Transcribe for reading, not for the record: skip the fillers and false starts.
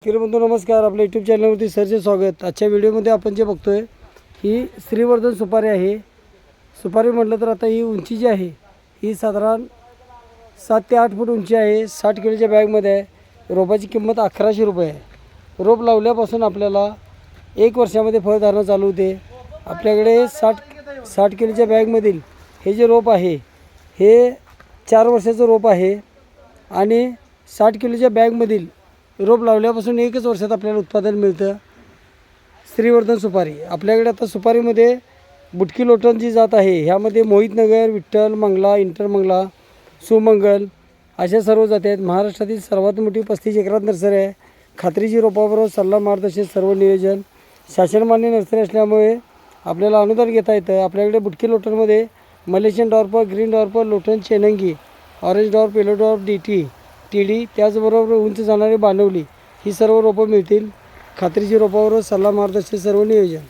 बंधू नमस्कार. आपल्या यूट्यूब चॅनलवरती सरचे स्वागत. आजच्या व्हिडिओमध्ये आपण जे बघतोय ही श्रीवर्धन सुपारी आहे. सुपारी म्हटलं तर आता ही उंची जी आहे ही साधारण 7 ते 8 फूट उंची आहे. 60 किलोच्या बॅगमध्ये आहे. रोपाची किंमत 1100 रुपये आहे. रोप लावल्यापासून आपल्याला 1 वर्षामध्ये फळधारणा चालू होते. आपल्याकडे 60 किलोच्या बॅगमधील हे जे रोप आहे हे 4 वर्षाचं रोप आहे आणि 60 किलोच्या बॅगमधील रोप लावल्यापासून 1च वर्षात आपल्याला उत्पादन मिळतं. श्रीवर्धन सुपारी आपल्याकडे आता सुपारीमध्ये बुटकी लोटन जी जात आहे ह्यामध्ये मोहितनगर, विठ्ठल, मंगला, इंटरमंगला, सुमंगल अशा सर्व जाती आहेत. महाराष्ट्रातील सर्वात मोठी 35 एकरात नर्सरी आहे. खात्रीची रोपाबरोबर सल्ला मार्गदर्शन सर्व नियोजन शासनमान्य नर्सरी असल्यामुळे आपल्याला अनुदान घेता येतं. आपल्याकडे बुटकी लोटनमध्ये मलेशियन डॉर्प, ग्रीन डॉर्प, लोटन, चेनंगी, orange dwarf, yellow dwarf, DT, TD त्याचबरोबर उंच जाणारी बांडवली ही सर्व रोपं मिळतील. खात्रीची रोपाबरोबर सल्ला मार्गदर्शन सर्व नियोजन.